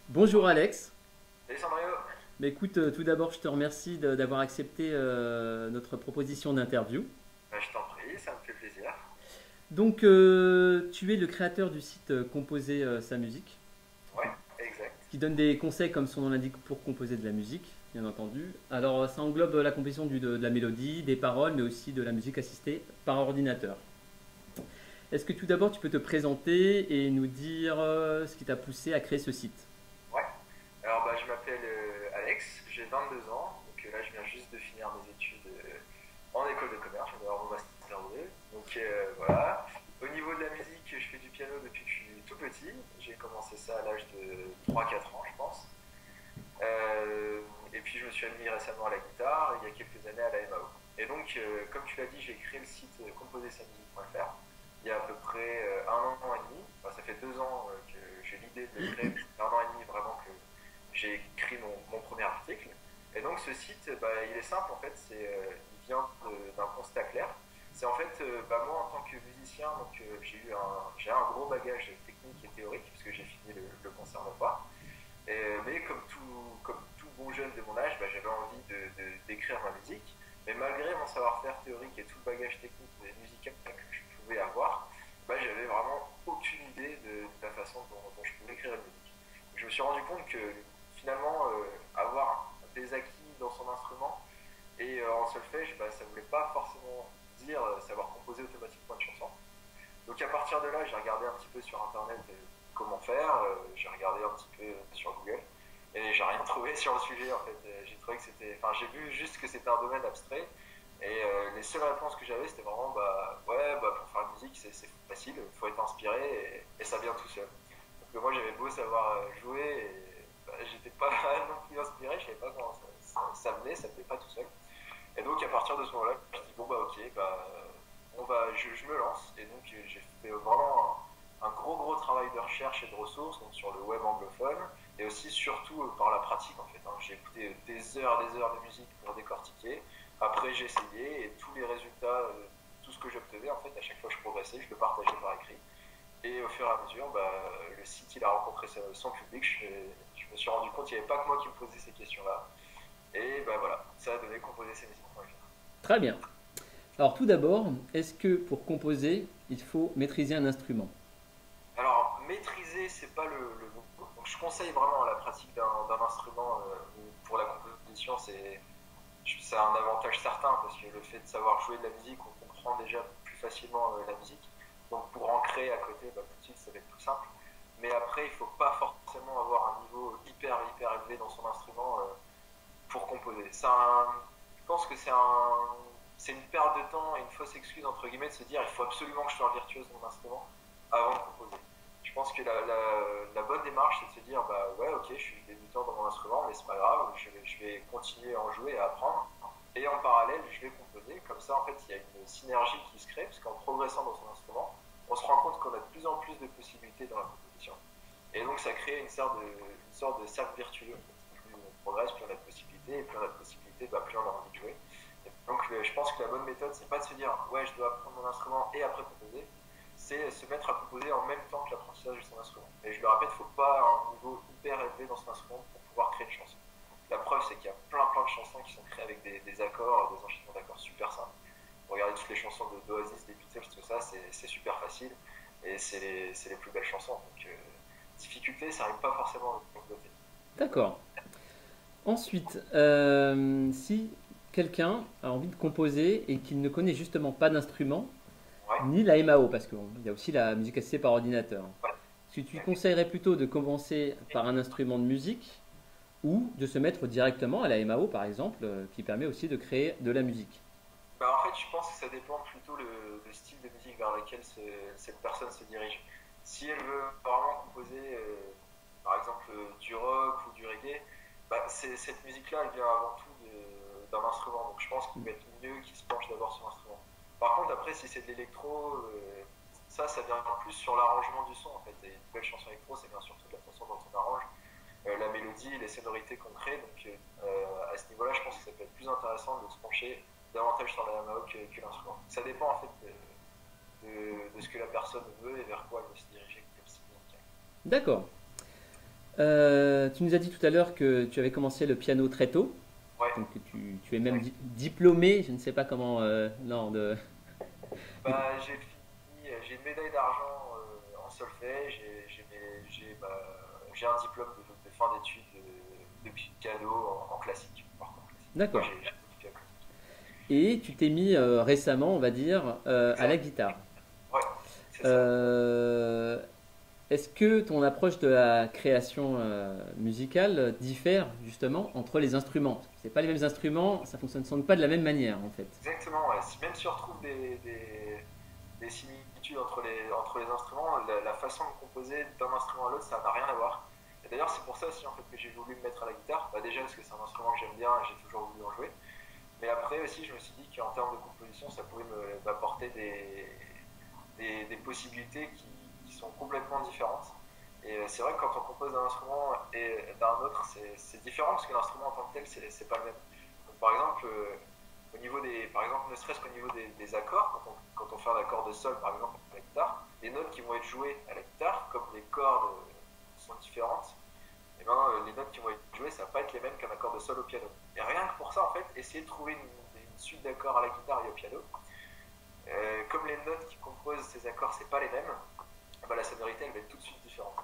Bonjour Alex. Salut Sandro. Mais écoute, tout d'abord, je te remercie d'avoir accepté notre proposition d'interview. Je t'en prie, ça me fait plaisir. Donc, tu es le créateur du site Composer sa musique, Ouais, exact. qui donne des conseils, comme son nom l'indique, pour composer de la musique, bien entendu. Alors, ça englobe la composition de la mélodie, des paroles, mais aussi de la musique assistée par ordinateur. Est-ce que tout d'abord, tu peux te présenter et nous dire ce qui t'a poussé à créer ce site? Ouais. Alors je m'appelle Alex, j'ai 22 ans, donc là je viens juste de finir mes études en école de commerce, je viens d'avoir mon master 2. Donc voilà. Au niveau de la musique, je fais du piano depuis que je suis tout petit. J'ai commencé ça à l'âge de 3-4 ans, je pense. Et puis je me suis admis récemment à la guitare, il y a quelques années à la MAO. Et donc, comme tu l'as dit, j'ai créé le site composersamusique.fr il y a à peu près 1 an et demi. Enfin, ça fait 2 ans que j'ai l'idée de le créer, mais c'est 1 an et demi vraiment que j'ai écrit mon premier article. Et donc ce site, il est simple en fait, il vient d'un constat clair. C'est en fait, moi en tant que musicien, donc, j'ai un gros bagage technique et théorique, puisque j'ai fini le conservatoire. Mais comme tout bon jeune de mon âge, j'avais envie d'écrire ma musique. Mais malgré mon savoir-faire théorique et tout le bagage technique et musical que je pouvais avoir, j'avais vraiment aucune idée de la façon dont je pouvais écrire une musique. Je me suis rendu compte que finalement, avoir des acquis dans son instrument et en solfège, ça ne voulait pas forcément dire savoir composer automatiquement une chanson. Donc à partir de là, j'ai regardé un petit peu sur internet comment faire, j'ai regardé un petit peu sur Google et j'ai rien trouvé sur le sujet en fait. J'ai trouvé que j'ai vu juste que c'était un domaine abstrait et les seules réponses que j'avais c'était vraiment ouais pour faire une musique c'est facile, il faut être inspiré et ça vient tout seul. Donc moi j'avais beau savoir jouer et j'étais pas non plus inspiré, je savais pas comment ça venait pas tout seul. Et donc à partir de ce moment-là, je me suis dit bon ok, je me lance. Et donc j'ai fait vraiment un gros travail de recherche et de ressources donc sur le web anglophone et aussi surtout par la pratique en fait. J'ai écouté des heures et des heures de musique pour décortiquer. Après j'ai essayé et tous les résultats, tout ce que j'obtenais en fait, à chaque fois que je progressais, je le partageais par écrit. Et au fur et à mesure, le site il a rencontré son public. Je me suis rendu compte qu'il n'y avait pas que moi qui me posais ces questions-là. Et voilà, ça a donné composer ces musiques.fr. Très bien. Alors, tout d'abord, est-ce que pour composer, il faut maîtriser un instrument? Alors, maîtriser, c'est pas le mot. Donc, je conseille vraiment la pratique d'un instrument pour la composition. C'est un avantage certain parce que le fait de savoir jouer de la musique, on comprend déjà plus facilement la musique. Donc, pour en créer à côté, tout de suite, ça va être plus simple. Mais après, il faut pas forcément avoir un niveau hyper élevé dans son instrument pour composer. Je pense que c'est une perte de temps et une fausse excuse entre guillemets de se dire il faut absolument que je sois un virtuose de mon instrument avant de composer. Je pense que la bonne démarche c'est de se dire ouais ok je suis débutant dans mon instrument mais c'est pas grave, je vais continuer à en jouer et à apprendre et en parallèle je vais composer. Comme ça en fait il y a une synergie qui se crée parce qu'en progressant dans son instrument on se rend compte qu'on a de plus en plus de possibilités dans la composition et donc ça crée une sorte de cercle vertueux en fait. Plus on progresse, plus on a de possibilités, et plus on a de possibilités, plus on a envie de jouer. Et donc je pense que la bonne méthode, c'est pas de se dire ouais je dois apprendre mon instrument et après composer, c'est se mettre à composer en même temps que l'apprentissage de son instrument. Et je le répète, il ne faut pas un niveau hyper élevé dans son instrument pour pouvoir créer une chanson. La preuve, c'est qu'il y a plein de chansons qui sont créées avec des accords, des enchaînements d'accords super simples. Regardez toutes les chansons d'Oasis, des Beatles, tout ça, c'est super facile et c'est les plus belles chansons. Donc difficulté, ça n'arrive pas forcément à côté. D'accord. Ensuite, si quelqu'un a envie de composer et qu'il ne connaît justement pas d'instrument, Ouais, ni la MAO, parce qu'il y a aussi la musique assistée par ordinateur, ouais. si tu conseillerais plutôt de commencer par un instrument de musique ou de se mettre directement à la MAO, par exemple, qui permet aussi de créer de la musique? En fait, je pense que ça dépend plutôt le style de musique vers lequel cette personne se dirige. Si elle veut vraiment composer, par exemple, du rock ou du reggae, cette musique-là, elle vient avant tout d'un instrument. Donc je pense qu'il va être mieux qu'il se penche d'abord sur l'instrument. Par contre, après, si c'est de l'électro, ça vient plus sur l'arrangement du son, en fait. Et une belle chanson électro, c'est bien surtout de la façon dont on arrange la mélodie, les sonorités qu'on crée. Donc à ce niveau-là, je pense que ça peut être plus intéressant de se pencher davantage sur la MAO que l'instrument. Ça dépend en fait de ce que la personne veut et vers quoi elle veut se diriger comme style musical. D'accord. Tu nous as dit tout à l'heure que tu avais commencé le piano très tôt, Ouais, donc que tu es même exact. diplômé, je ne sais pas comment, non, J'ai fini, j'ai une médaille d'argent en solfège et j'ai un diplôme de fin d'études de piano en classique, par contre classique. Moi d'accord. j'ai fait du piano classique. Et tu t'es mis récemment, on va dire, à la Exact. guitare. Ouais, c'est ça. Euh, Est-ce que ton approche de la création musicale diffère justement entre les instruments? C'est pas les mêmes instruments, ça fonctionne sans doute pas de la même manière en fait. Exactement, ouais. Même si on retrouve des similitudes entre les instruments, la façon de composer d'un instrument à l'autre, ça n'a rien à voir. Et d'ailleurs, c'est pour ça aussi en fait, que j'ai voulu me mettre à la guitare. Bah, déjà parce que c'est un instrument que j'aime bien et j'ai toujours voulu en jouer. Mais après aussi, je me suis dit qu'en termes de composition, ça pouvait m'apporter des possibilités qui sont complètement différentes. Et c'est vrai que quand on compose d'un instrument et d'un autre, c'est différent parce que l'instrument en tant que tel, c'est pas le même. Donc, par exemple, par exemple, ne serait-ce qu'au niveau des accords, quand on fait un accord de sol, par exemple, à la guitare, les notes qui vont être jouées à la guitare, comme les cordes sont différentes, et ben, les notes qui vont être jouées, ça va pas être les mêmes qu'un accord de sol au piano. Et rien que pour ça, en fait, essayer de trouver une suite d'accords à la guitare et au piano, comme les notes qui composent ces accords, c'est pas les mêmes, bah, la sonorité elle va être tout de suite différente.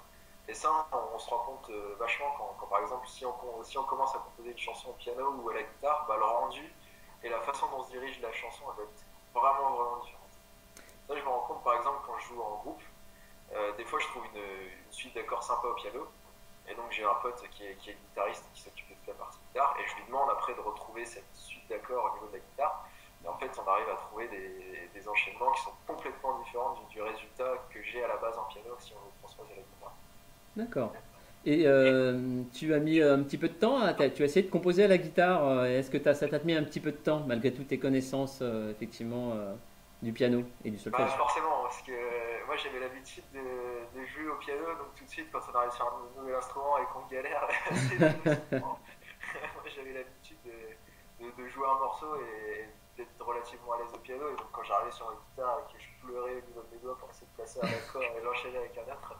Et ça, on se rend compte vachement quand, par exemple, si on commence à composer une chanson au piano ou à la guitare, bah, le rendu et la façon dont se dirige la chanson, elle va être vraiment différente. Ça, je me rends compte, par exemple, quand je joue en groupe, des fois, je trouve une suite d'accords sympa au piano. Et donc, j'ai un pote qui est guitariste qui s'occupe de toute la partie guitare. Et je lui demande après de retrouver cette suite d'accords au niveau de la guitare. Et en fait, on arrive à trouver des enchaînements qui sont complètement différents du résultat que j'ai à la base en piano si on le transpose à la guitare. D'accord. Et tu as mis un petit peu de temps, tu as essayé de composer à la guitare. Est-ce que ça t'a mis un petit peu de temps malgré toutes tes connaissances effectivement du piano et du Bah solfège? forcément, parce que moi j'avais l'habitude de jouer au piano, donc tout de suite quand on arrive sur un nouvel instrument et qu'on galère, c'est frustrant. Moi j'avais l'habitude de jouer un morceau et d'être relativement à l'aise au piano, et donc quand j'arrivais sur la guitare et que je pleurais au niveau de mes doigts pour essayer de placer un accord et l'enchaîner avec un autre,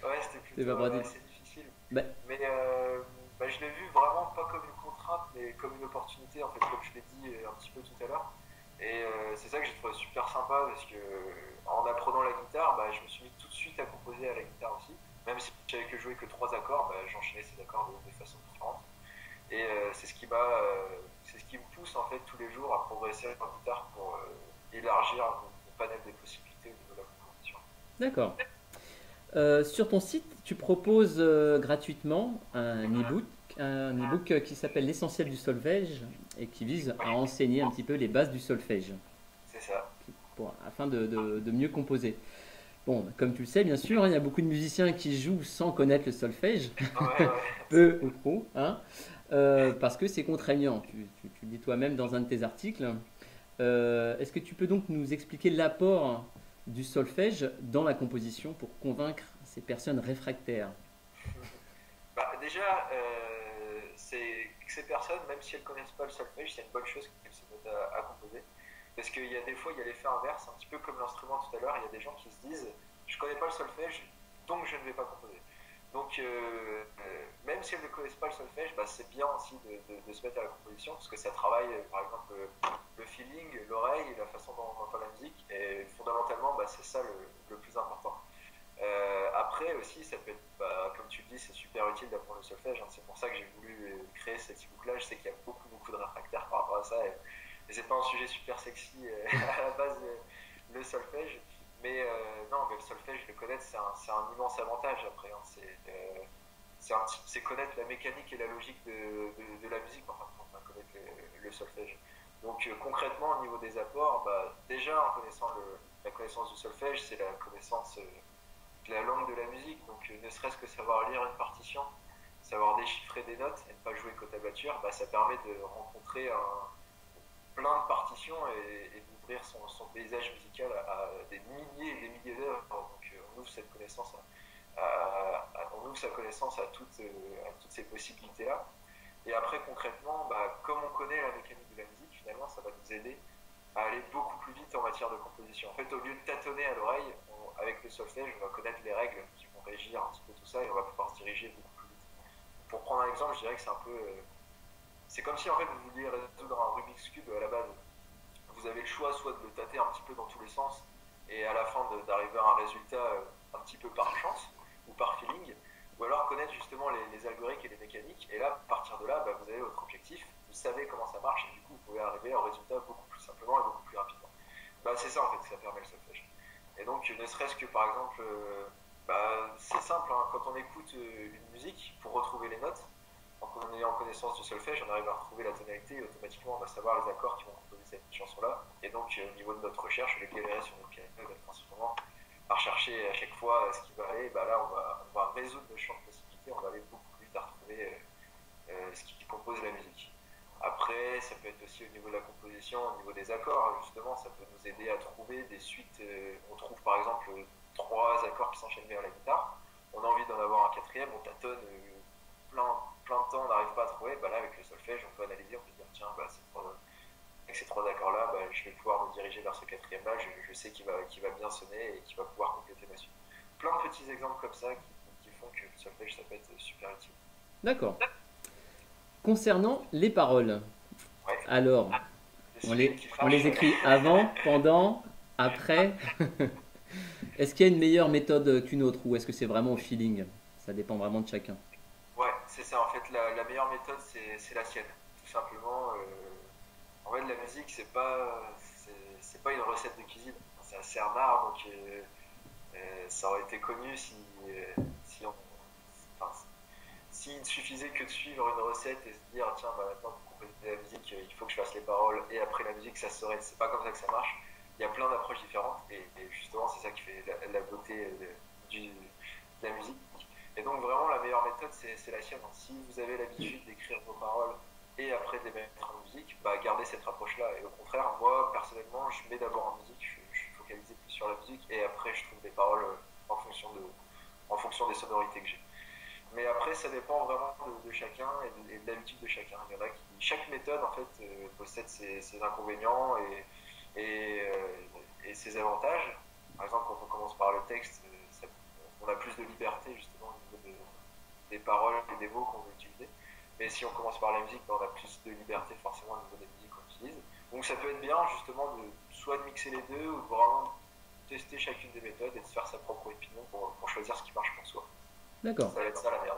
ouais c'était C'est plutôt pas pratique. assez difficile. Bah, Mais je l'ai vu vraiment pas comme une contrainte, mais comme une opportunité, en fait, comme je l'ai dit un petit peu tout à l'heure. Et c'est ça que j'ai trouvé super sympa parce que en apprenant la guitare, bah, je me suis mis tout de suite à composer à la guitare aussi. Même si j'avais que joué que trois accords, bah, j'enchaînais ces accords de façon différente. Et c'est ce qui me pousse en fait tous les jours à progresser en guitare pour élargir mon panel des possibilités au niveau de la composition. d'accord. Sur ton site, tu proposes gratuitement un e-book qui s'appelle L'essentiel du solfège et qui vise à Ouais, enseigner un petit peu les bases du solfège c'est ça. afin de mieux composer. Bon, comme tu le sais, bien sûr, hein, il y a beaucoup de musiciens qui jouent sans connaître le solfège, Ouais, c'est peu ou prou, hein, parce que c'est contraignant. Tu le dis toi-même dans un de tes articles. Est-ce que tu peux donc nous expliquer l'apport du solfège dans la composition pour convaincre ces personnes réfractaires? Bah, déjà, c'est que ces personnes, même si elles ne connaissent pas le solfège, c'est une bonne chose qu'elles se mettent à composer. Parce qu'il y a des fois, il y a l'effet inverse, un petit peu comme l'instrument tout à l'heure, il y a des gens qui se disent je ne connais pas le solfège, donc je ne vais pas composer. Donc, même si elles ne connaissent pas le solfège, bah, c'est bien aussi de se mettre à la composition, parce que ça travaille, par exemple, le feeling, l'oreille, la façon dont on entend la musique, et fondamentalement, bah, c'est ça le plus important. Après aussi, ça peut être, bah, comme tu le dis, c'est super utile d'apprendre le solfège, hein. C'est pour ça que j'ai voulu créer cet e-book-là. Je sais qu'il y a beaucoup de réfractaires par rapport à ça. Et c'est pas un sujet super sexy à la base, le solfège. Mais non, mais le solfège, le connaître, c'est un immense avantage après, hein. C'est connaître la mécanique et la logique de la musique, enfin, enfin connaître le solfège. Donc concrètement, au niveau des apports, bah, déjà en connaissant la connaissance du solfège, c'est la connaissance la langue de la musique, donc ne serait-ce que savoir lire une partition, savoir déchiffrer des notes et ne pas jouer qu'aux tablatures, bah, ça permet de rencontrer plein de partitions et d'ouvrir son paysage musical à des milliers et des milliers d'heures. Donc on ouvre cette connaissance on ouvre sa connaissance à toutes ces possibilités-là. Et après concrètement, bah, comme on connaît la mécanique de la musique, finalement ça va nous aider à aller beaucoup plus vite en matière de composition. En fait, au lieu de tâtonner à l'oreille, avec le solfège, on va connaître les règles qui vont régir un petit peu tout ça et on va pouvoir se diriger beaucoup plus vite. prendre un exemple, je dirais que c'est un peu. C'est comme si en fait vous vouliez résoudre un Rubik's Cube à la base. Vous avez le choix soit de le tâter un petit peu dans tous les sens et à la fin d'arriver à un résultat un petit peu par chance ou par feeling, ou alors connaître justement les algorithmes et les mécaniques. Et là, à partir de là, bah, vous avez votre objectif, vous savez comment ça marche et du coup vous pouvez arriver au résultat beaucoup plus simplement et beaucoup plus rapidement. Bah, c'est ça en fait que ça permet le solfège. Et donc ne serait-ce que par exemple, bah, c'est simple, hein, quand on écoute une musique pour retrouver les notes, en ayant connaissance du solfège, on arrive à retrouver la tonalité et automatiquement on va savoir les accords qui vont composer cette chanson-là. Et donc au niveau de notre recherche, on va galérer sur notre piano et notre instrument à rechercher à chaque fois ce qui va aller. Bah là, on va résoudre le champ de possibilités, on va aller beaucoup plus vite à retrouver ce qui compose la musique. Après, ça peut être aussi au niveau de la composition, au niveau des accords, justement, ça peut nous aider à trouver des suites. On trouve par exemple trois accords qui s'enchaînent bien à la guitare, on a envie d'en avoir un quatrième, on tâtonne plein de temps, on n'arrive pas à trouver. Bah là, avec le solfège, on peut analyser, on peut dire tiens, bah, avec ces trois accords-là, bah, je vais pouvoir me diriger vers ce quatrième-là, je sais qu'il va bien sonner et qu'il va pouvoir compléter ma suite. Plein de petits exemples comme ça qui font que le solfège, ça peut être super utile. D'accord. Concernant les paroles, Ouais. alors, on les écrit avant, pendant, après. Est-ce qu'il y a une meilleure méthode qu'une autre ou est-ce que c'est vraiment au feeling? Ça dépend vraiment de chacun. Ouais, c'est ça. En fait, la meilleure méthode, c'est la sienne. Tout simplement. En fait, la musique, c'est pas une recette de cuisine. C'est un art, donc ça aurait été connu si on, enfin, s'il suffisait que de suivre une recette et se dire tiens, bah, maintenant pour composer la musique, il faut que je fasse les paroles et après la musique, ça serait. C'est pas comme ça que ça marche. Il y a plein d'approches différentes et justement, c'est ça qui fait la beauté de la musique. Et donc vraiment la meilleure méthode c'est la sienne. Si vous avez l'habitude d'écrire vos paroles et après de les mettre en musique, bah gardez cette approche là. Et au contraire, moi personnellement je mets d'abord en musique, je suis focalisé plus sur la musique et après je trouve des paroles en fonction des sonorités que j'ai. Mais après ça dépend vraiment de chacun et de l'habitude de chacun. Il y en a qui. Chaque méthode en fait possède ses inconvénients et ses avantages. Par exemple quand on commence par le texte, on a plus de liberté justement au niveau des paroles et des mots qu'on veut utiliser. Mais si on commence par la musique, ben on a plus de liberté forcément au niveau des musiques qu'on utilise. Donc ça peut être bien justement soit de mixer les deux ou de vraiment tester chacune des méthodes et de se faire sa propre opinion pour choisir ce qui marche pour soi. D'accord. Ça va être ça la meilleure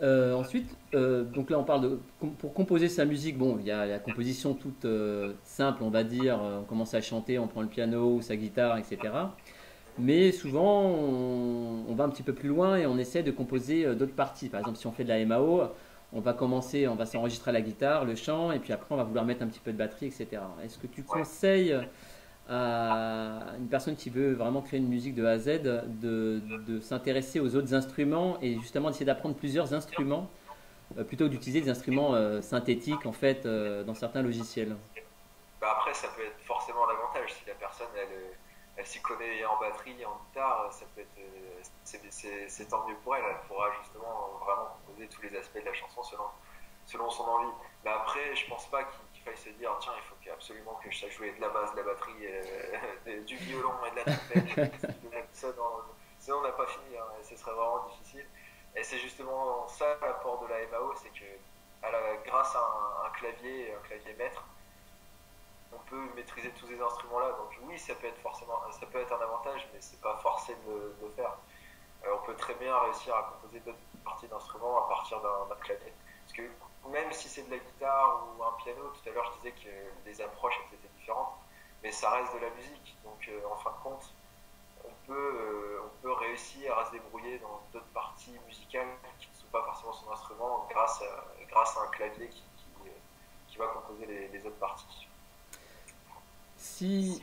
méthode. Ensuite, donc là on parle de pour composer sa musique. Bon, il y a la composition toute simple, on va dire. On commence à chanter, on prend le piano ou sa guitare, etc. Mais souvent, on va un petit peu plus loin et on essaie de composer d'autres parties. Par exemple, si on fait de la MAO, on va s'enregistrer à la guitare, le chant, et puis après, on va vouloir mettre un petit peu de batterie, etc. Est-ce que tu conseilles à une personne qui veut vraiment créer une musique de A à Z de s'intéresser aux autres instruments et justement d'essayer d'apprendre plusieurs instruments plutôt que d'utiliser des instruments synthétiques en fait dans certains logiciels? Bah après, ça peut être forcément un avantage si la personne elle s'y connaît en batterie, en guitare, ça peut être c'est tant mieux pour elle. Elle pourra justement vraiment composer tous les aspects de la chanson selon son envie. Mais après, je pense pas qu'il faille se dire tiens, il faut absolument que je sache jouer de la basse, de la batterie, du violon et de la trompette. Sinon, on n'a pas fini, hein, et ce serait vraiment difficile. Et c'est justement ça l'apport de la MAO, c'est que grâce à un clavier maître, on peut maîtriser tous ces instruments-là. Donc oui, ça peut être un avantage, mais c'est pas forcé de le faire. On peut très bien réussir à composer d'autres parties d'instruments à partir d'un clavier. Parce que même si c'est de la guitare ou un piano, tout à l'heure je disais que les approches étaient différentes, mais ça reste de la musique. Donc en fin de compte, on peut réussir à se débrouiller dans d'autres parties musicales qui ne sont pas forcément son instrument grâce à un clavier qui va composer les autres parties. Si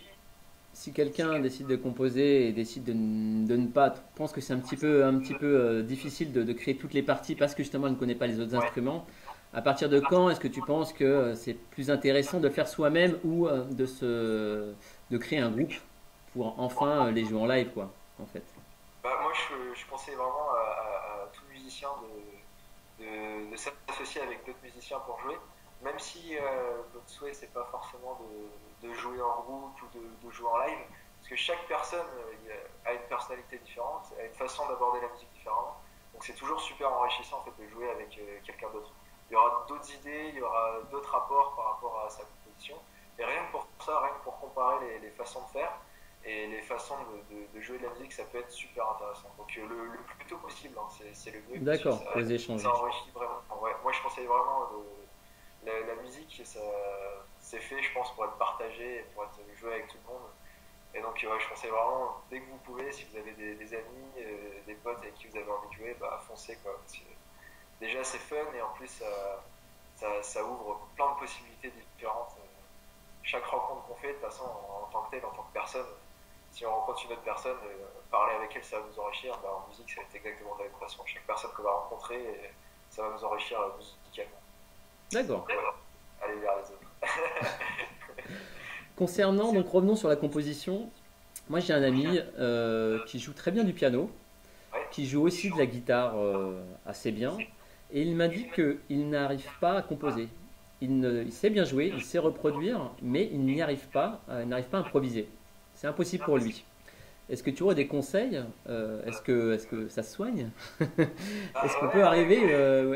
quelqu'un décide de composer et décide de ne pas, pense que c'est un petit peu difficile de créer toutes les parties parce que justement il ne connaît pas les autres Ouais. instruments, à partir de quand est-ce que tu penses que c'est plus intéressant de le faire soi-même ou de créer un groupe pour enfin les jouer en live quoi, en fait? Bah, moi, je conseille vraiment à tout musicien de s'associer avec d'autres musiciens pour jouer, même si notre souhait, c'est pas forcément de jouer en groupe ou de jouer en live, parce que chaque personne a une personnalité différente, a une façon d'aborder la musique différente. Donc Donc c'est toujours super enrichissant en fait de jouer avec quelqu'un d'autre. Il y aura d'autres idées, il y aura d'autres rapports par rapport à sa composition. Et rien que pour ça, rien que pour comparer les façons de faire et les façons de jouer de la musique, ça peut être super intéressant. Donc le plus tôt possible, hein, c'est le mieux parce que D'accord, pour les ça échanger. enrichit vraiment. Ouais, moi je conseille vraiment la musique, c'est fait je pense pour être partagé et pour être joué avec tout le monde. Et donc ouais, je conseille vraiment, dès que vous pouvez, si vous avez des amis, des potes avec qui vous avez envie de jouer, bah foncez quoi. Parce que déjà c'est fun et en plus ça ouvre plein de possibilités différentes. Chaque rencontre qu'on fait, de toute façon, en tant que tel, en tant que personne, si on rencontre une autre personne, parler avec elle, ça va nous enrichir. Bah, en musique, ça va être exactement de la même façon. Chaque personne qu'on va rencontrer, ça va nous enrichir musicalement. D'accord. Donc, voilà, allez vers les autres. Concernant, donc revenons sur la composition, moi j'ai un ami qui joue très bien du piano, Ouais, qui joue aussi de la guitare assez bien, et il m'a dit qu'il n'arrive pas à composer. Il sait bien jouer, il sait reproduire, mais il n'y arrive pas, il n'arrive pas à improviser. C'est impossible pour lui. Est-ce que tu aurais des conseils est-ce que ça se soigne? Est-ce qu'on peut arriver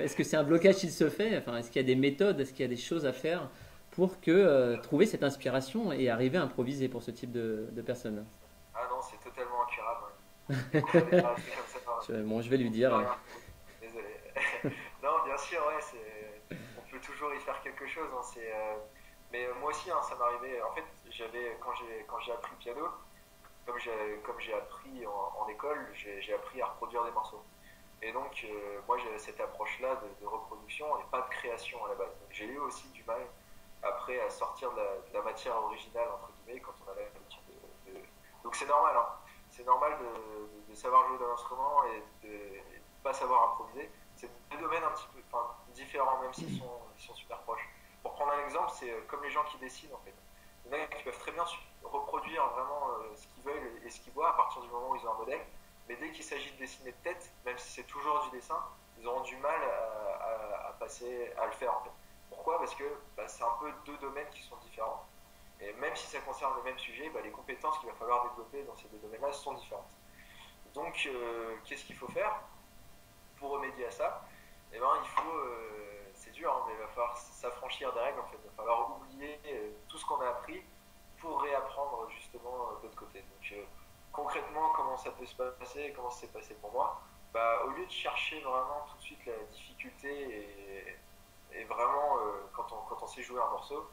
est-ce que c'est un blocage qui se fait? Enfin, est-ce qu'il y a des méthodes, est-ce qu'il y a des choses à faire pour que trouver cette inspiration et arriver à improviser pour ce type de personnes? Ah non, c'est totalement incurable. Il court des arrêtés comme ça. Bon, je vais lui On peut dire. rien. Désolé. Non, bien sûr, ouais, on peut toujours y faire quelque chose. Hein, mais moi aussi, hein, ça m'arrivait. En fait, quand j'ai appris le piano, comme j'ai appris en école, j'ai appris à reproduire des morceaux. Et donc, moi, j'avais cette approche-là de reproduction et pas de création à la base. Donc, j'ai eu aussi du mal après à sortir de la matière originale, entre guillemets, quand on avait l'habitude Donc, c'est normal, hein. C'est normal de savoir jouer d'un instrument et de pas savoir improviser. C'est deux domaines un petit peu différents, même ils sont super proches. Pour prendre un exemple, c'est comme les gens qui dessinent, en fait. Il y en a qui peuvent très bien reproduire vraiment ce qu'ils veulent et ce qu'ils voient à partir du moment où ils ont un modèle. Mais dès qu'il s'agit de dessiner de tête, même si c'est toujours du dessin, ils auront du mal à passer à le faire en fait. Pourquoi? Parce que bah, c'est un peu deux domaines qui sont différents. Et même si ça concerne le même sujet, bah, les compétences qu'il va falloir développer dans ces deux domaines-là sont différentes. Donc, qu'est-ce qu'il faut faire pour remédier à ça? Eh ben, c'est dur, hein, mais il va falloir s'affranchir des règles en fait. Il va falloir oublier tout ce qu'on a appris pour réapprendre justement d'autre côté. Donc concrètement, comment ça peut se passer, comment ça s'est passé pour moi, bah, au lieu de chercher vraiment tout de suite la difficulté et vraiment quand on sait jouer un morceau,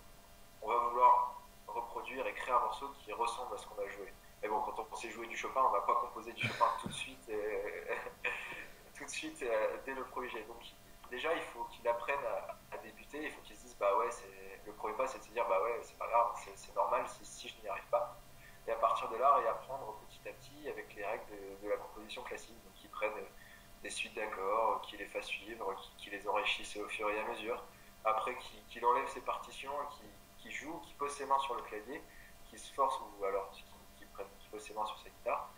on va vouloir reproduire et créer un morceau qui ressemble à ce qu'on a joué. Mais bon, quand on sait jouer du Chopin, on ne va pas composer du Chopin tout de suite, tout de suite dès le premier jet. Donc déjà, il faut qu'il apprenne à débuter, il faut qu'il se dise, bah ouais, le premier pas, c'est de se dire, bah ouais, c'est pas grave, c'est normal si je n'y arrive pas. Et à partir de là, réapprendre petit à petit avec les règles de la composition classique, donc qui prennent des suites d'accords, qui les fassent suivre, qui les enrichissent au fur et à mesure. Après, qu'il enlève ses partitions, qui joue, qui pose ses mains sur le clavier, qui se force, ou alors qui pose ses mains sur sa guitare,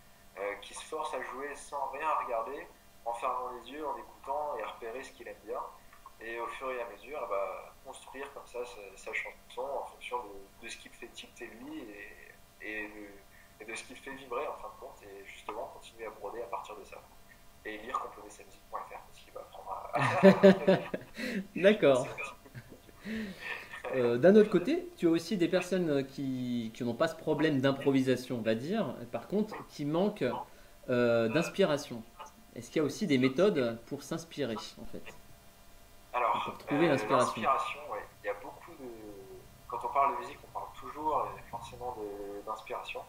qui se force à jouer sans rien regarder, en fermant les yeux, en écoutant et à repérer ce qu'il aime bien. Et au fur et à mesure, bah, construire comme ça sa chanson en fonction de ce qui le fait tilter lui et de ce qui le fait vibrer en fin de compte, et justement continuer à broder à partir de ça. Et lire composersamusique.fr parce qu'il va apprendre à. D'accord. D'un autre côté, tu as aussi des personnes qui n'ont pas ce problème d'improvisation, on va dire, par contre, qui manquent d'inspiration. Est-ce qu'il y a aussi des méthodes pour s'inspirer, en fait, et Alors, pour trouver l'inspiration? l'inspiration, ouais, il y a beaucoup de. Quand on parle de musique, on parle toujours forcément d'inspiration.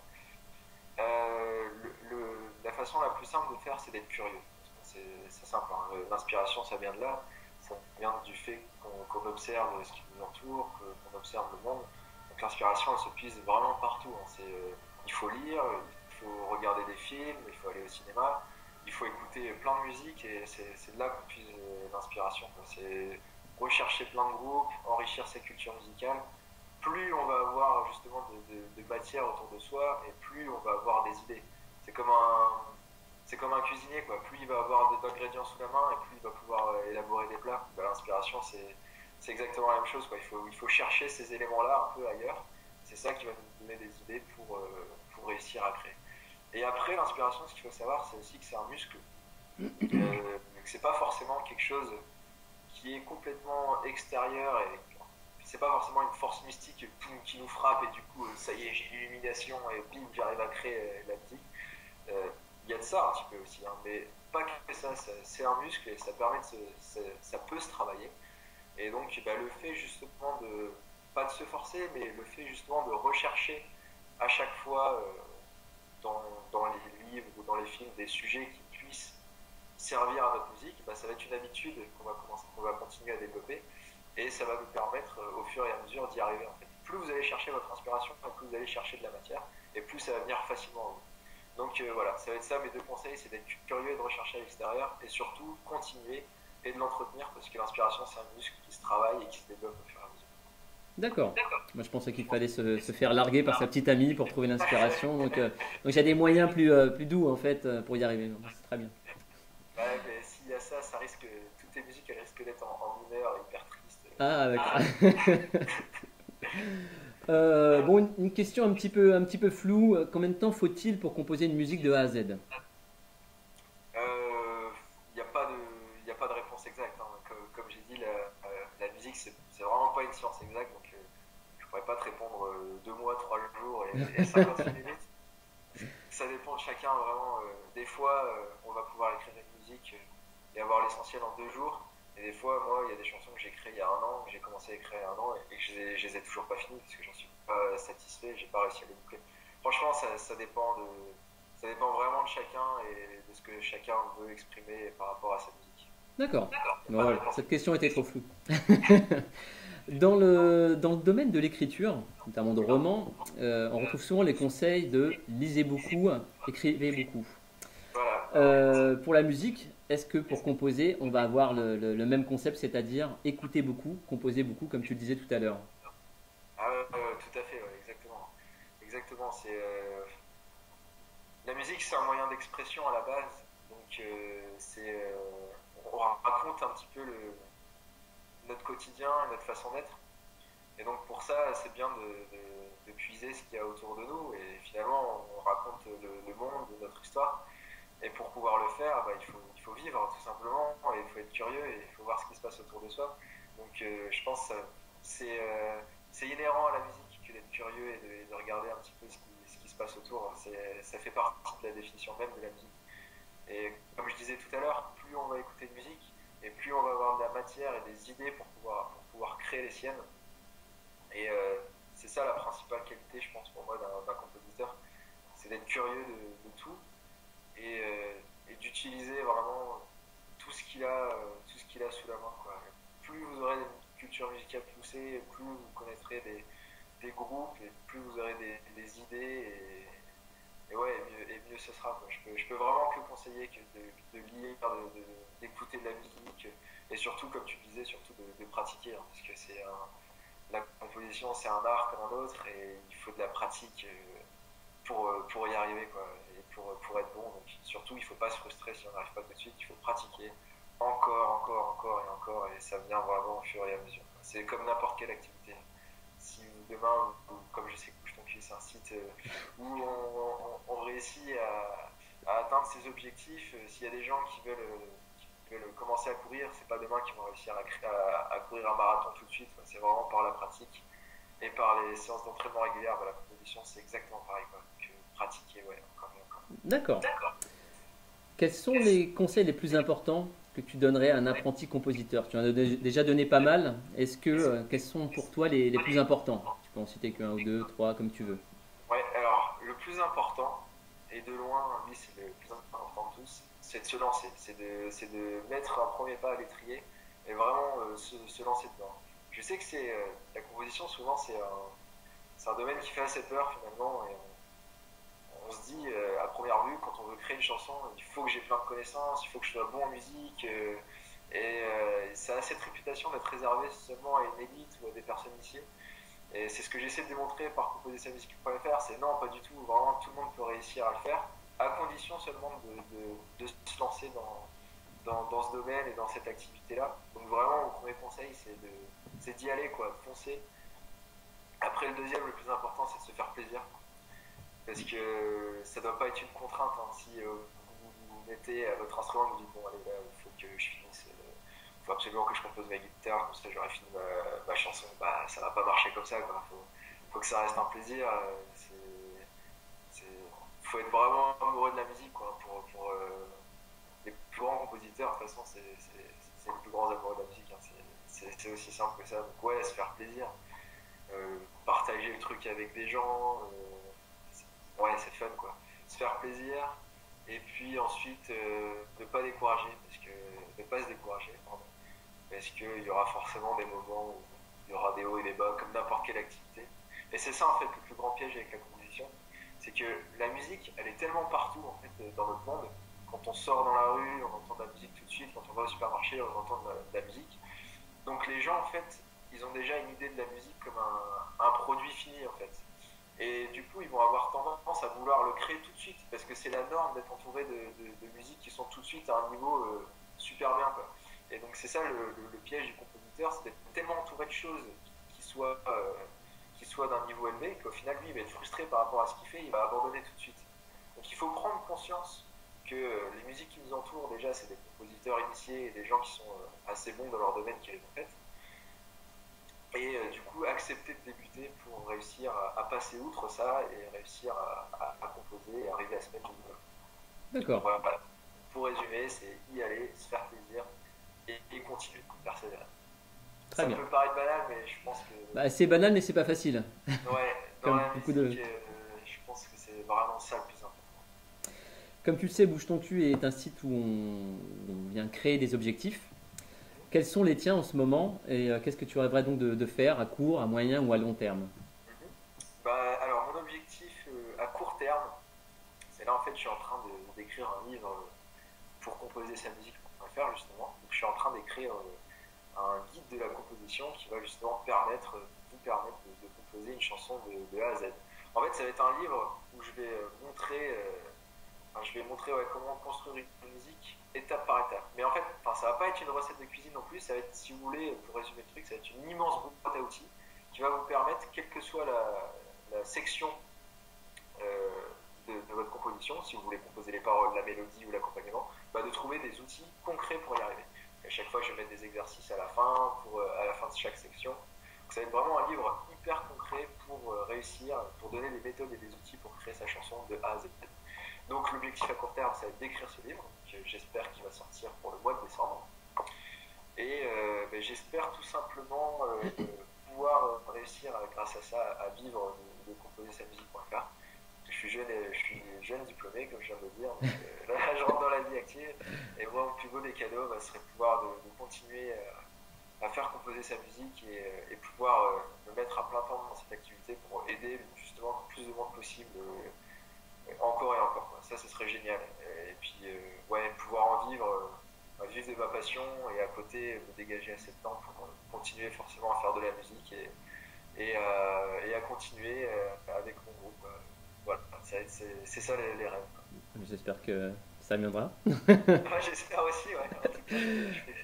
La façon la plus simple de faire, c'est d'être curieux. C'est simple, hein. L'inspiration, ça vient de là. Ça vient du fait qu'on observe ce qui nous entoure, qu'on observe le monde. Donc l'inspiration, elle se puise vraiment partout, hein. Il faut lire, il faut regarder des films, il faut aller au cinéma, il faut écouter plein de musique et c'est de là qu'on puise l'inspiration. C'est rechercher plein de groupes, enrichir sa culture musicale. Plus on va avoir justement de matière autour de soi et plus on va avoir des idées. C'est comme c'est comme un cuisinier, quoi. Plus il va avoir d'ingrédients sous la main et plus il va pouvoir élaborer des plats. Bah, l'inspiration, c'est exactement la même chose, quoi. Il faut chercher ces éléments-là un peu ailleurs. C'est ça qui va nous donner des idées pour réussir à créer. Et après, l'inspiration, ce qu'il faut savoir, c'est aussi que c'est un muscle que c'est pas forcément quelque chose qui est complètement extérieur et c'est pas forcément une force mystique qui nous frappe et du coup ça y est j'ai l'illumination et bim j'arrive à créer la musique. Il y a de ça un petit peu aussi, hein, mais pas que ça, c'est un muscle et ça permet ça peut se travailler. Et donc bah, le fait justement de, pas de se forcer, mais le fait justement de rechercher à chaque fois dans les livres ou dans les films des sujets qui puissent servir à notre musique, bah, ça va être une habitude qu'on va continuer à développer et ça va nous permettre au fur et à mesure d'y arriver en fait. Plus vous allez chercher votre inspiration, plus vous allez chercher de la matière et plus ça va venir facilement à vous. Donc voilà, ça va être ça mes deux conseils, c'est d'être curieux et de rechercher à l'extérieur et surtout continuer et de l'entretenir parce que l'inspiration c'est un muscle qui se travaille et qui se développe au fur et à mesure. D'accord. Moi, je pensais qu'il fallait se faire larguer par sa petite amie pour trouver l'inspiration. Donc j'ai des moyens plus doux en fait pour y arriver. C'est très bien. Ouais, mais s'il y a ça, ça risque, toutes tes musiques elles risquent d'être en mineur, hyper triste. Ah, d'accord. Bon, une question un petit peu floue. Combien de temps faut-il pour composer une musique de A à Z? Il n'y a pas de, y a pas de réponse exacte, hein. Comme j'ai dit, la musique c'est vraiment pas une science exacte, donc je pourrais pas te répondre 2 mois, 3 jours et 56 minutes. Ça dépend de chacun vraiment. Des fois, on va pouvoir écrire une musique et avoir l'essentiel en 2 jours. Et des fois, moi, il y a des chansons que j'ai créées il y a un an, que j'ai commencé à écrire il y a un an et que je les ai toujours pas finies parce que j'en suis pas satisfait, j'ai pas réussi à les boucler. Franchement, ça dépend vraiment de chacun et de ce que chacun veut exprimer par rapport à sa musique. D'accord. Il n'y Bon, a pas de voilà, réponse. cette question était trop floue. Dans le domaine de l'écriture, notamment de romans, on retrouve souvent les conseils de lisez beaucoup, écrivez beaucoup. Voilà. Pour la musique, est-ce que pour composer, on va avoir le même concept, c'est-à-dire écouter beaucoup, composer beaucoup, comme tu le disais tout à l'heure? Ah, tout à fait, ouais, exactement. Exactement, la musique, c'est un moyen d'expression à la base. Donc, on raconte un petit peu notre quotidien, notre façon d'être. Et donc, pour ça, c'est bien de puiser ce qu'il y a autour de nous. Et finalement, on raconte le monde, notre histoire. Et pour pouvoir le faire, bah, il faut vivre tout simplement. Et il faut être curieux et il faut voir ce qui se passe autour de soi. Donc, je pense que c'est inhérent à la musique que d'être curieux et de regarder un petit peu ce qui se passe autour. Ça fait partie de la définition même de la musique. Et comme je disais tout à l'heure, plus on va écouter de musique et plus on va avoir de la matière et des idées pour pouvoir créer les siennes. Et c'est ça la principale qualité, je pense, pour moi d'un compositeur, c'est d'être curieux de tout et d'utiliser vraiment tout ce qu'il a sous la main, quoi. Plus vous aurez une culture musicale poussée, plus vous connaîtrez des groupes et plus vous aurez des idées et ouais, et mieux ce sera, quoi. Je peux vraiment que conseiller que de lire, d'écouter de la musique et surtout, comme tu disais, surtout de pratiquer, hein, parce que la composition c'est un art comme un autre et il faut de la pratique pour y arriver, quoi, et pour être bon. Donc surtout, il ne faut pas se frustrer si on n'arrive pas tout de suite, il faut pratiquer encore et encore et ça vient vraiment au fur et à mesure. C'est comme n'importe quelle activité. Si demain, comme je sais que Bouge ton cul, c'est un site où on réussit à atteindre ses objectifs, s'il y a des gens qui veulent commencer à courir, c'est pas demain qu'ils vont réussir à courir un marathon tout de suite, c'est vraiment par la pratique et par les séances d'entraînement régulières. La composition, c'est exactement pareil, quoi. Donc, pratiquer, ouais, encore et encore. D'accord. Quels sont les conseils les plus importants que tu donnerais à un apprenti compositeur? Tu en as déjà donné pas mal. Quels sont pour toi les plus importants? Tu peux en citer qu'un ou deux, trois, comme tu veux. Ouais, alors, le plus important, et de loin, lui, c'est le plus important de tous, c'est de se lancer, c'est de mettre un premier pas à l'étrier et vraiment se lancer dedans. Je sais que la composition, souvent, c'est un domaine qui fait assez peur finalement, et on se dit à première vue, quand on veut créer une chanson, il faut que j'ai plein de connaissances, il faut que je sois bon en musique, ça a cette réputation d'être réservé seulement à une élite ou à des personnes initiées. Et c'est ce que j'essaie de démontrer par composer sa musique.fr, c'est non, pas du tout, vraiment tout le monde peut réussir à le faire, à condition seulement de se lancer dans ce domaine et dans cette activité-là. Donc vraiment, mon premier conseil, c'est d'y aller, quoi, de foncer. Après, le deuxième, le plus important, c'est de se faire plaisir. Parce que ça ne doit pas être une contrainte, hein. Si vous mettez à votre instrument, vous dites bon allez là, il faut que je finisse, il faut absolument que je compose ma guitare, comme ça j'aurai fini ma chanson, bah ça va pas marcher comme ça quoi. Faut que ça reste un plaisir. Faut être vraiment amoureux de la musique quoi, pour les plus grands compositeurs, de toute façon c'est les plus grands amoureux de la musique, hein. C'est aussi simple que ça. Donc ouais, se faire plaisir, partager le truc avec des gens, ouais c'est fun quoi. Se faire plaisir et puis ensuite ne pas décourager, ne pas se décourager, pardon, parce qu'il y aura forcément des moments où il y aura des hauts et des bas comme n'importe quelle activité. Et c'est ça en fait le plus grand piège avec la composition, c'est que la musique elle est tellement partout en fait dans notre monde. Quand on sort dans la rue, on entend de la musique tout de suite, quand on va au supermarché, on entend de la musique. Donc les gens en fait, ils ont déjà une idée de la musique comme un produit fini en fait. Et du coup, ils vont avoir tendance à vouloir le créer tout de suite, parce que c'est la norme d'être entouré de musiques qui sont tout de suite à un niveau super bien, quoi. Et donc c'est ça le piège du compositeur, c'est d'être tellement entouré de choses qui soient, qui soient d'un niveau élevé, qu'au final, lui, il va être frustré par rapport à ce qu'il fait, il va abandonner tout de suite. Donc il faut prendre conscience que les musiques qui nous entourent, déjà, c'est des compositeurs initiés et des gens qui sont assez bons dans leur domaine qui les ont faites. Et du coup, accepter de débuter pour réussir à passer outre ça et réussir à composer et arriver à se mettre au niveau. D'accord. Voilà, voilà. Pour résumer, c'est y aller, se faire plaisir et continuer, persévérer. Très Ça bien. peut paraître banal, mais je pense que. Bah, c'est banal, mais c'est pas facile. Ouais, dans Comme la beaucoup musique, de... je pense que c'est vraiment ça le plus important. Comme tu le sais, Bouge ton cul est un site où on vient créer des objectifs. Quels sont les tiens en ce moment et qu'est-ce que tu rêverais donc de faire à court, à moyen ou à long terme? Mhm. Bah, alors, mon objectif à court terme, c'est là en fait, je suis en train d'écrire un livre pour composer sa musique pour faire justement. Donc, je suis en train d'écrire un guide de la composition qui va justement vous permettre de composer une chanson de A à Z. En fait, ça va être un livre où je vais montrer ouais, comment construire une musique étape par étape. Mais en fait, ça va pas être une recette de cuisine non plus, ça va être, si vous voulez, pour résumer le truc, ça va être une immense boîte à outils qui va vous permettre, quelle que soit la section de votre composition, si vous voulez composer les paroles, la mélodie ou l'accompagnement, bah, de trouver des outils concrets pour y arriver. À chaque fois, je vais mettre des exercices à la fin, à la fin de chaque section. Donc, ça va être vraiment un livre hyper concret pour réussir, pour donner des méthodes et des outils pour créer sa chanson de A à Z. Donc l'objectif à court terme, ça va être d'écrire ce livre, j'espère qu'il va sortir pour le mois de décembre. Et j'espère tout simplement pouvoir réussir, grâce à ça, à vivre de composer sa musique.fr. Je suis jeune diplômé, comme je viens de le dire, donc là je rentre dans la vie active, et moi mon plus beau des cadeaux serait pouvoir de continuer à faire composer sa musique et pouvoir me mettre à plein temps dans cette activité pour aider justement le plus de monde possible encore et encore quoi. Ça ce serait génial, et puis ouais, pouvoir en vivre, vivre de ma passion et à côté me dégager assez de temps pour continuer forcément à faire de la musique et à continuer avec mon groupe. Voilà, c'est ça les rêves. J'espère que ça viendra. J'espère aussi, ouais. En tout cas, je fais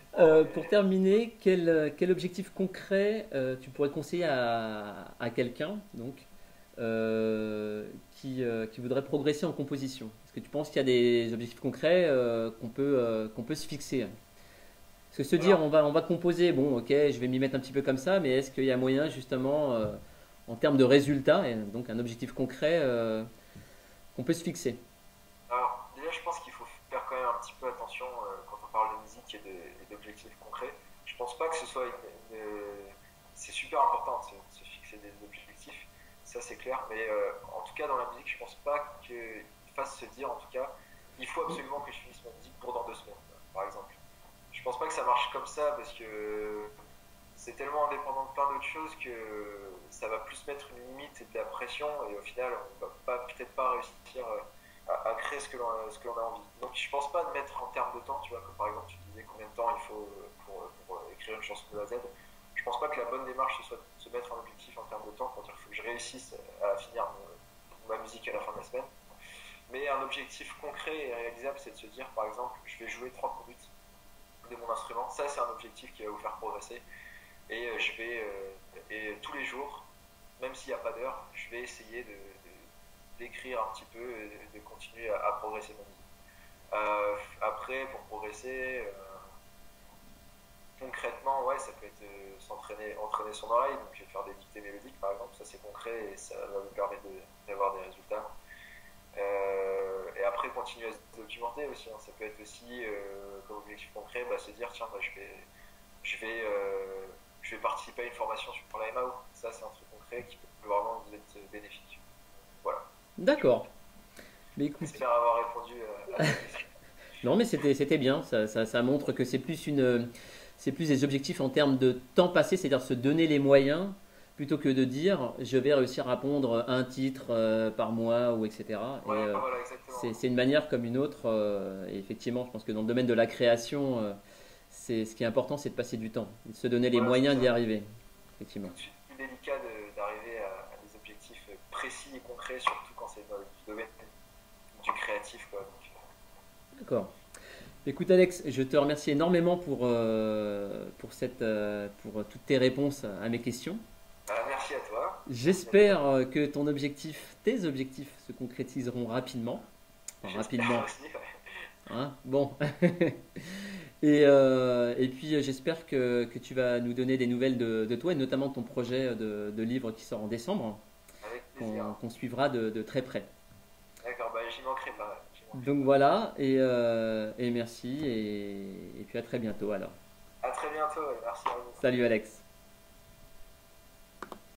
Pour terminer, quel objectif concret tu pourrais conseiller à quelqu'un donc, qui voudrait progresser en composition? Est-ce que tu penses qu'il y a des objectifs concrets qu'on peut se fixer? Parce que se dire Alors, on va composer, bon ok, je vais m'y mettre un petit peu comme ça, mais est-ce qu'il y a moyen justement en termes de résultats, et donc un objectif concret qu'on peut se fixer? déjà, je pense qu'il faut faire quand même un petit peu attention quand on parle de musique et d'objectifs concrets. Je pense pas que ce soit c'est super important de se fixer des objectifs, ça c'est clair, mais en tout cas dans la musique, je pense pas qu'il fasse se dire, en tout cas, il faut absolument que je finisse ma musique pour dans 2 semaines, par exemple. Je pense pas que ça marche comme ça parce que c'est tellement indépendant de plein d'autres choses que ça va plus mettre une limite et de la pression et au final on va peut-être pas réussir à créer ce que l'on a envie. Donc je pense pas de mettre en termes de temps, tu vois, comme par exemple tu disais combien de temps il faut pour écrire une chanson de A à Z. Je pense pas que la bonne démarche ce soit de se mettre un objectif en termes de temps pour dire qu'il faut que je réussisse à finir ma musique à la fin de la semaine. Mais un objectif concret et réalisable, c'est de se dire par exemple je vais jouer 30 minutes de mon instrument. Ça c'est un objectif qui va vous faire progresser. Et et tous les jours, même s'il n'y a pas d'heure, je vais essayer d'écrire un petit peu et de continuer à progresser ma musique. Après, pour progresser, concrètement, ouais, ça peut être entraîner son oreille, donc faire des dictées mélodiques par exemple, ça c'est concret et ça va me permettre d'avoir des résultats. Et après, continuer à se documenter aussi, hein. Ça peut être aussi, comme objectif concret, bah, se dire tiens, bah, je vais, euh, je vais participer à une formation sur la MAO. Ça, c'est un truc concret qui peut vraiment vous être bénéfique. Voilà. D'accord. Mais écoute, J'espère avoir répondu à ta question. non, mais c'était bien. Ça montre que c'est plus des objectifs en termes de temps passé, c'est-à-dire se donner les moyens plutôt que de dire je vais réussir à pondre un titre par mois ou etc. Et Ouais, voilà, exactement. c'est une manière comme une autre. Et effectivement, je pense que dans le domaine de la création, c'est ce qui est important, c'est de passer du temps, de se donner les Voilà, c'est moyens ça. d'y arriver. Effectivement. Tout de suite plus délicat d'arriver à des objectifs précis et concrets, surtout quand c'est dans le domaine du créatif, quoi. Donc, D'accord. Écoute Alex, je te remercie énormément pour toutes tes réponses à mes questions. bah, merci à toi. Merci à toi. J'espère que tes objectifs se concrétiseront rapidement. Enfin, J'espère rapidement, aussi. Ouais. hein. Bon. Et puis j'espère que tu vas nous donner des nouvelles de toi et notamment de ton projet de livre qui sort en décembre, Avec plaisir. qu'on suivra de très près. D'accord, bah, j'y manquerai pas. J'y manquerai Donc pas. voilà, et merci, et puis à très bientôt alors. À très bientôt et merci à vous. Salut Alex.